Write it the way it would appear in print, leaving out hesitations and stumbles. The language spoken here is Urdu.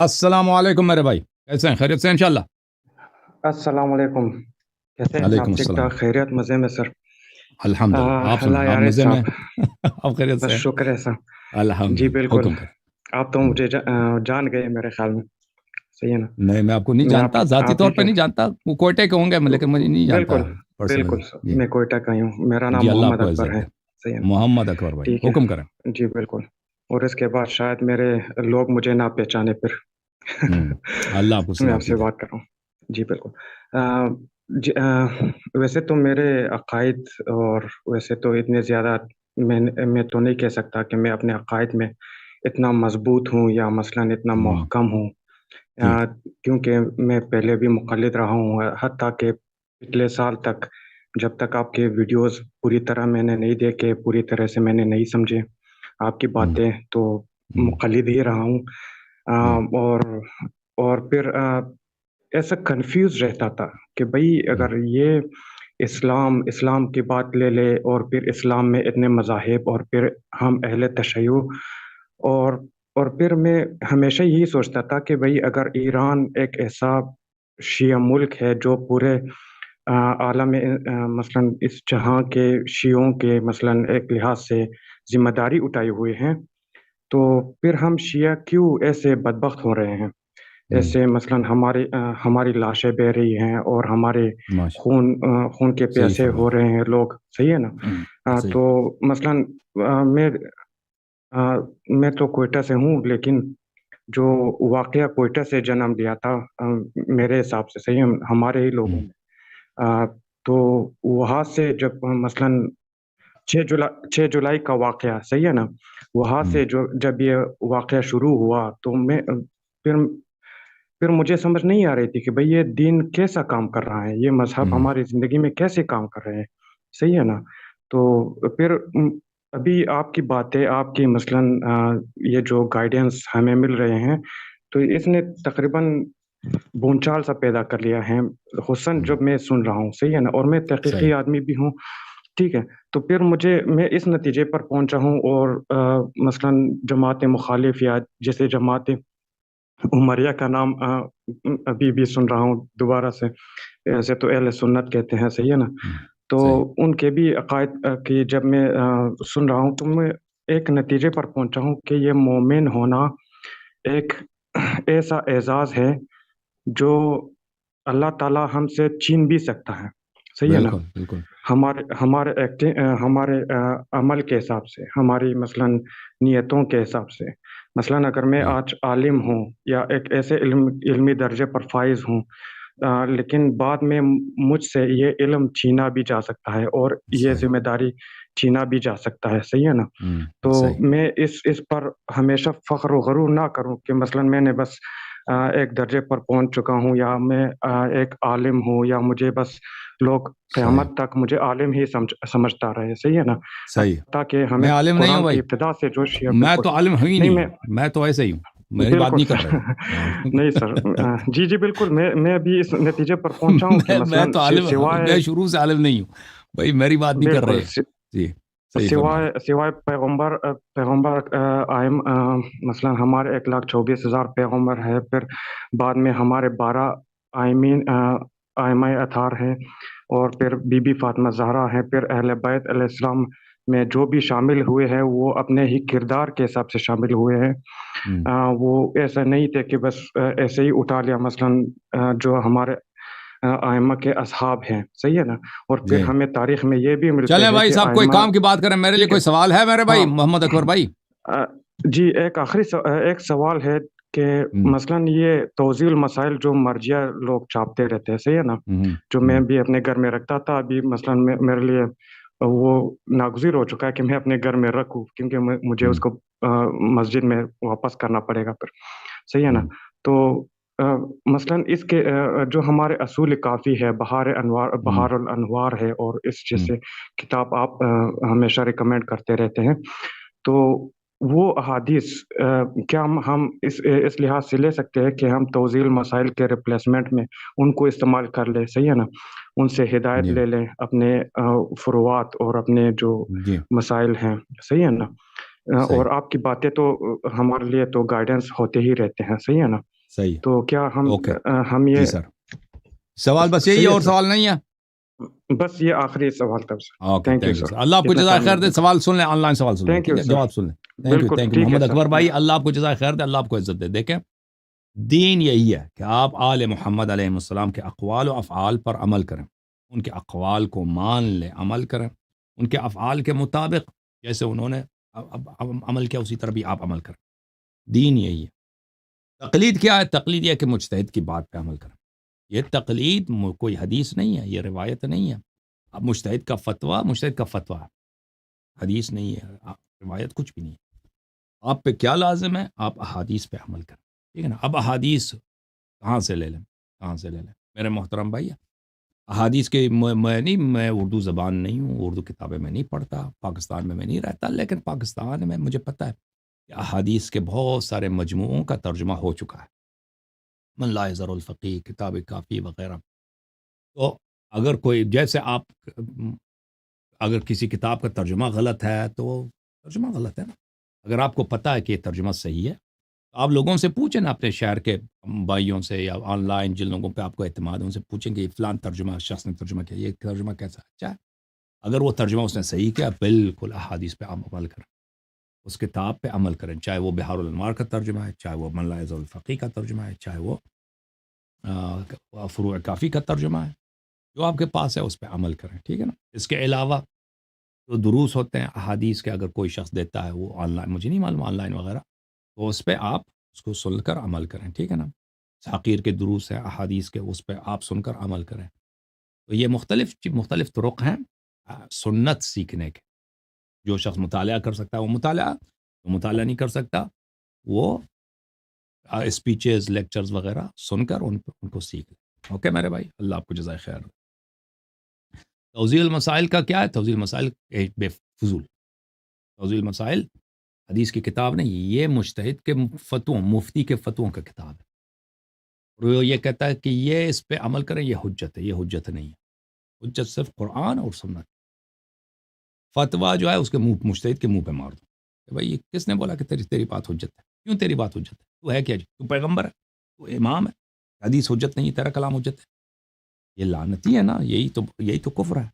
السلام علیکم میرے بھائی، کیسے ہیں؟ خیریت سے ہیں انشاءاللہ؟ السلام علیکم، کیسے ہیں وعلیکم آپ؟ ٹھیک السلام، ٹھاک، خیریت، مزے میں سر؟ الحمدللہ۔ آپ اللہ سنائیں، آپ یار مزے میں صاحب، ہیں؟ آپ خیریت بس سے ہیں؟ شکر ہے سر۔ جی الحمدللہ، بالکل، حکم کر۔ آپ تو مجھے جان گئے میرے خیال میں، صحیح ہے نا؟ نہیں، میں آپ کو نہیں میں جانتا، ذاتی آپ طور ہی پہ کے نہیں جانتا، وہ کوئٹے کے ہوں گے لیکن مجھے نہیں جانتا بالکل پرسنلی۔ بالکل سر، جی میں کوئٹہ کا ہی ہوں، میرا نام جی، اللہ آپ محمد کو اکبر عزت ہے، دے۔ صحیح ہے نا؟ محمد اکبر بھائی، ٹھیک ہے، حکم کریں۔ جی بالکل۔ اور اس کے بعد شاید میرے لوگ مجھے نہ پہچانے پھر اللہ آپ کو میں آپ سلامتی سے دے۔ بات کر رہا ہوں، جی بالکل۔ جی ویسے تو میرے عقائد، اور ویسے تو اتنے زیادہ میں تو نہیں کہہ سکتا کہ میں اپنے عقائد میں اتنا مضبوط ہوں یا مثلاً اتنا محکم ہوں، جی کیونکہ میں پہلے بھی مقلد رہا ہوں، حتیٰ کہ پچھلے سال تک، جب تک آپ کے ویڈیوز پوری طرح میں نے نہیں دیکھے، پوری طرح سے میں نے نہیں سمجھے آپ کی باتیں، تو مقلد ہی رہا ہوں۔ اور پھر ایسا کنفیوز رہتا تھا کہ بھئی اگر یہ اسلام کی بات لے لے، اور پھر اسلام میں اتنے مذاہب، اور پھر ہم اہل تشیع، اور پھر میں ہمیشہ یہی سوچتا تھا کہ بھئی اگر ایران ایک ایسا شیعہ ملک ہے جو پورے عالم مثلاً اس جہاں کے شیعوں کے مثلاً ایک لحاظ سے ذمہ داری اٹھائے ہوئے ہیں، تو پھر ہم شیعہ کیوں ایسے بدبخت ہو رہے ہیں؟ ایسے مثلاً ہماری لاشیں بہ رہی ہیں، اور ہمارے خون کے صحیح پیاسے فرمایا۔ ہو رہے ہیں لوگ، صحیح ہے نا؟ صحیح۔ تو مثلاً میں تو کوئٹہ سے ہوں، لیکن جو واقعہ کوئٹہ سے جنم لیا تھا میرے حساب سے، صحیح ہے، ہمارے ہی لوگوں میں، تو وہاں سے جب مثلاً 6 جولائی کا واقعہ، صحیح ہے نا، وہاں سے جب یہ واقعہ شروع ہوا، تو پھر مجھے سمجھ نہیں آ رہی تھی کہ بھئی یہ دین کیسا کام کر رہا ہے، یہ مذہب ہماری زندگی میں کیسے کام کر رہے ہیں، صحیح ہے نا؟ تو پھر ابھی آپ کی باتیں، آپ کی مثلاً یہ جو گائیڈنس ہمیں مل رہے ہیں، تو اس نے تقریباً بونچال سا پیدا کر لیا ہے حسن، جب میں سن رہا ہوں، صحیح ہے نا؟ اور میں تحقیقی آدمی بھی ہوں، ٹھیک ہے؟ تو پھر میں اس نتیجے پر پہنچا ہوں، اور مثلاً جماعت مخالف، یا جیسے جماعت عمریہ کا نام ابھی بھی سن رہا ہوں دوبارہ سے، ایسے تو اہل سنت کہتے ہیں، صحیح ہے نا؟ تو ان کے بھی عقائد کی جب میں سن رہا ہوں، تو میں ایک نتیجے پر پہنچا ہوں کہ یہ مومن ہونا ایک ایسا اعزاز ہے جو اللہ تعالیٰ ہم سے چھین بھی سکتا ہے، صحیح ہے نا؟ بالکل بالکل۔ ہمارے عمل کے حساب سے، ہماری مثلاً نیتوں کے حساب سے، مثلاً اگر میں آج عالم ہوں، یا ایک ایسے علمی درجے پر فائز ہوں، لیکن بعد میں مجھ سے یہ علم چھینا بھی جا سکتا ہے، اور یہ ذمہ داری چھینا بھی جا سکتا ہے، صحیح ہے نا؟ تو میں اس پر ہمیشہ فخر و غرور نہ کروں کہ مثلاً میں نے بس ایک درجے پر پہنچ چکا ہوں، یا میں ایک عالم ہوں، یا مجھے بس لوگ قیامت تک مجھے عالم ہی سمجھتا رہے، صحیح ہے نا؟ صحیح۔ تاکہ ہمیں میں عالم نہیں ہوں قرآن کی بھائی، ابتدا سے جو شیعہ، میں تو عالم ہوں ہی نہیں، میں تو ایسے ہی ہوں، میری بات بالکل نہیں کر سر رہے۔ نہیں سر، جی بالکل، میں بھی اس نتیجے پر پہنچا ہوں کہ میں مثلاً تو عالم، سوائے میں شروع سے عالم نہیں ہوں بھائی، میری بات نہیں کر بالکل رہے۔ جی صحیح فرمائیں۔ سوائے پیغمبر مثلاً ہمارے 1,24,000 پیغمبر ہے، پھر بعد میں ہمارے 12 آئمہ اطہار ہیں، اور پھر بی بی فاطمہ زہرا ہیں، پھر اہل بیت علیہ السلام میں جو بھی شامل ہوئے ہیں، وہ اپنے ہی کردار کے حساب سے شامل ہوئے ہیں، وہ ایسا نہیں تھے کہ بس ایسے ہی اٹھا لیا، مثلاً جو ہمارے ائمہ کے اصحاب ہیں، صحیح ہے نا؟ اور پھر ہمیں تاریخ میں یہ بھی ملتے چلیں ہیں بھائی کہ صاحب، کوئی ائمہ، کام کی بات کریں، میرے لیے ٹھیک ہے، کوئی سوال ہے میرے بھائی ہاں، محمد اکبر بھائی؟ جی ایک آخری ایک سوال ہے کہ مثلاً یہ توضیح المسائل جو مرجیہ لوگ چھاپتے رہتے ہیں، صحیح ہے نا؟ جو میں بھی اپنے گھر میں رکھتا تھا، ابھی مثلاً میرے لیے وہ ناگزیر ہو چکا ہے کہ میں اپنے گھر میں رکھوں، کیونکہ مجھے اس کو مسجد میں واپس کرنا پڑے گا پھر، صحیح ہے نا؟ تو مثلاً اس کے جو ہمارے اصول کافی ہے، بہار الانوار ہے، اور اس جیسے کتاب آپ ہمیشہ ریکمینڈ کرتے رہتے ہیں، تو وہ احادیث کیا ہم اس لحاظ سے لے سکتے ہیں کہ ہم توضیح المسائل کے ریپلیسمنٹ میں ان کو استعمال کر لیں، صحیح ہے نا؟ ان سے ہدایت لے لیں اپنے فروعات اور اپنے جو مسائل ہیں، صحیح ہے نا؟ اور آپ کی باتیں تو ہمارے لیے تو گائیڈنس ہوتے ہی رہتے ہیں، صحیح ہے نا؟ صحیح. تو کیا اوکے ہم جی یہ سر, سوال بس یہی ہے, صحیح ہے اور سر؟ سوال نہیں ہے؟ بس یہ آخری سوال تھا sir. Okay thank you thank you sir, sir, اللہ آپ کو اتنا جزائے ٹائم خیر دینے دے. کے سوال سن لیں, آن لائن سوال سن لیں, تھینک ٹھیک یو ہے, سر. جواب سن لیں. تھینک یو بالکل تھینک یو. ٹھیک ہے محمد سر. اکبر بھائی, اللہ آپ کو جزائے خیر دے, اللہ آپ کو عزت دے. دیکھیں دین یہی ہے کہ آپ آل محمد علیہ السلام کے اقوال و افعال پر عمل کریں, ان کے اقوال کو مان لیں, عمل کریں ان کے افعال کے مطابق, جیسے انہوں نے عمل کیا اسی طرح بھی آپ عمل کریں. دین یہی ہے. تقلید کیا ہے؟ تقلید یہ کہ مجتہد کی بات پہ عمل کریں. یہ تقلید کوئی حدیث نہیں ہے, یہ روایت نہیں ہے. اب مجتہد کا فتویٰ ہے, حدیث نہیں ہے, روایت کچھ بھی نہیں ہے. آپ پہ کیا لازم ہے؟ آپ احادیث پہ عمل کریں, ٹھیک ہے نا. اب احادیث کہاں سے لے لیں میرے محترم بھائی؟ احادیث کے میں اردو زبان نہیں ہوں, اردو کتابیں میں نہیں پڑھتا, پاکستان میں نہیں رہتا, لیکن پاکستان میں مجھے پتہ ہے کہ احادیث کے بہت سارے مجموعوں کا ترجمہ ہو چکا ہے, من لا یضر الفقیہ, کتاب کافی وغیرہ. تو اگر کوئی, جیسے آپ اگر کسی کتاب کا ترجمہ غلط ہے تو ترجمہ غلط ہے نا. اگر آپ کو پتہ ہے کہ یہ ترجمہ صحیح ہے تو آپ لوگوں سے پوچھیں نا, اپنے شہر کے بھائیوں سے یا آن لائن جن لوگوں پہ آپ کو اعتماد ہے ان سے پوچھیں کہ یہ فلان ترجمہ شخص نے ترجمہ کیا, یہ ترجمہ کیسا اچھا ہے. اگر وہ ترجمہ اس نے صحیح کیا, بالکل احادیث پہ آپ عمل کریں, اس کتاب پہ عمل کریں, چاہے وہ بحار الانوار کا ترجمہ ہے, چاہے وہ من لا یضر الفقیہ کا ترجمہ ہے, چاہے وہ فروع کافی کا ترجمہ ہے. جو آپ کے پاس ہے اس پہ عمل کریں, ٹھیک ہے نا. اس کے علاوہ جو دروس ہوتے ہیں احادیث کے, اگر کوئی شخص دیتا ہے وہ آن لائن, مجھے نہیں معلوم آن لائن وغیرہ, تو اس پہ آپ اس کو سن کر عمل کریں, ٹھیک ہے نا. حقیر کے دروس ہیں احادیث کے, اس پہ آپ سن کر عمل کریں. تو یہ مختلف طرق ہیں سنت سیکھنے کے. جو شخص مطالعہ کر سکتا ہے وہ مطالعہ, جو مطالعہ نہیں کر سکتا وہ اسپیچز لیکچرز وغیرہ سن کر ان کو سیکھ لیں. اوکے میرے بھائی, اللہ آپ کو جزائے خیر. توضیح المسائل کا کیا ہے؟ توضیح المسائل بے فضول. توضیح المسائل حدیث کی کتاب نہیں, یہ مجتہد کے فتووں, مفتی کے فتووں کا کتاب ہے. اور وہ یہ کہتا ہے کہ یہ اس پہ عمل کریں, یہ حجت ہے. یہ حجت نہیں ہے, حجت صرف قرآن اور سنت. فتویٰ جو ہے اس کے منہ, مجتہد کے منہ پہ مار دو کہ بھائی یہ کس نے بولا کہ تیری بات حجت ہے؟ کیوں تیری بات حجت ہے؟ تو ہے کیا جی؟ تو پیغمبر ہے, تو امام ہے, حدیث حجت نہیں, تیرا کلام حجت ہے. یہ لعنتی ہے نا, یہی تو کفر ہے.